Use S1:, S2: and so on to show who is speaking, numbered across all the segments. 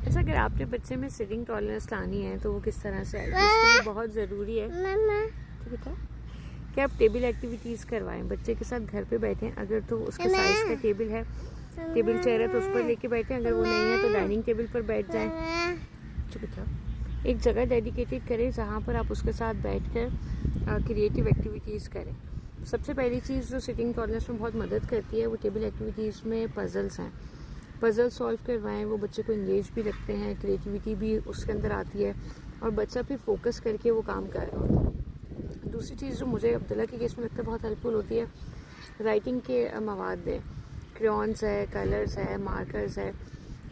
S1: अच्छा, अगर आपने बच्चे में सिटिंग टॉलरेंस लानी है तो वो किस तरह से आएगी? इसके लिए बहुत ज़रूरी है ठीक है कि आप टेबल एक्टिविटीज़ करवाएं बच्चे के साथ। घर पे बैठें, अगर तो उसके साइज़ का टेबल है, टेबल चेयर है तो उस पर लेके बैठें। अगर वो नहीं है तो डाइनिंग टेबल पर बैठ जाएं। ठीक है, एक जगह डेडिकेटेड करें जहाँ पर आप उसके साथ बैठकर क्रिएटिव एक्टिविटीज़ करें। सबसे पहली चीज़ जो सिटिंग टॉलरेंस में बहुत मदद करती है वो टेबल एक्टिविटीज़ में पजल्स हैं। पजल सॉल्व करवाएं, वो बच्चे को इंगेज भी रखते हैं, क्रिएटिविटी भी उसके अंदर आती है और बच्चा भी फोकस करके वो काम कर रहा होता है। दूसरी चीज़ जो मुझे अब्दुल्ला के केस में लगता है बहुत हेल्पफुल होती है, राइटिंग के मवाद दें। क्रेयॉन्स है, कलर्स है, मार्कर्स है,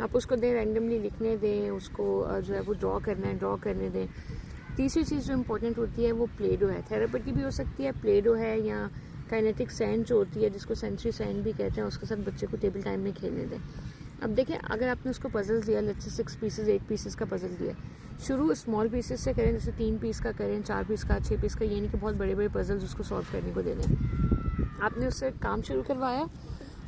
S1: आप उसको दें, रैंडमली लिखने दें, उसको जो है वो ड्रॉ करना है ड्रॉ करने दें। तीसरी चीज़ जो इम्पोर्टेंट होती है वो प्ले डो है। थेरेपी भी हो सकती है, प्ले डो है, या काइनेटिक सैंड जो होती है जिसको सेंसरी सैंड भी कहते हैं, उसके साथ बच्चे को टेबल टाइम में खेलने दें। अब देखें, अगर आपने उसको पजल दिया, लेट्स से 6 पीसेस 8 पीसेस का पजल दिया, शुरू स्मॉल पीसेस से करें, जैसे 3 पीस का करें, 4 पीस का, 6 पीस का, ये नहीं कि बहुत बड़े बड़े पजल्स उसको सॉल्व करने को दे दें। आपने उससे काम शुरू करवाया,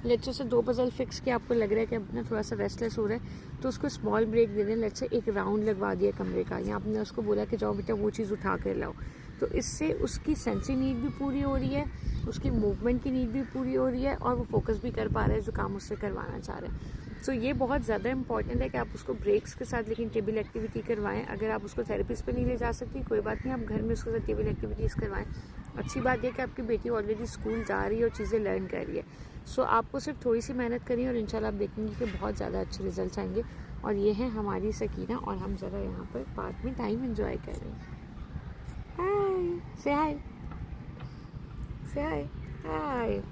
S1: लेट्स से 2 पजल फिक्स किया, आपको लग रहा है कि अब ना थोड़ा सा रेस्टलेस हो रहा है तो उसको स्मॉल ब्रेक दे दें। लेट्स से एक राउंड लगवा दिया कमरे का, या आपने उसको बोला कि जाओ बेटा वो चीज़ उठा कर लाओ, तो इससे उसकी सेंसरी नीड भी पूरी हो रही है, उसकी मूवमेंट की नीड भी पूरी हो रही है और वो फोकस भी कर पा रहा है जो काम उससे करवाना चाह रहे हैं। सो ये बहुत ज़्यादा इंपॉर्टेंट है कि आप उसको ब्रेक्स के साथ लेकिन टेबल एक्टिविटी करवाएं। अगर आप उसको थेरेपिस्ट पे नहीं ले जा सकती कोई बात नहीं, आप घर में उसके साथ टेबल एक्टिविटीज़ करवाएं। अच्छी बात यह कि आपकी बेटी ऑलरेडी स्कूल जा रही है और चीज़ें लर्न कर रही है। सो आपको सिर्फ थोड़ी सी मेहनत करनी है और इंशाल्लाह आप देखेंगे कि बहुत ज़्यादा अच्छे रिजल्ट आएंगे। और ये है हमारी सकीना, और हम ज़रा यहाँ पर पार्क में टाइम एंजॉय कर रहे हैं। हाय, से हाय, से हाय, हाय।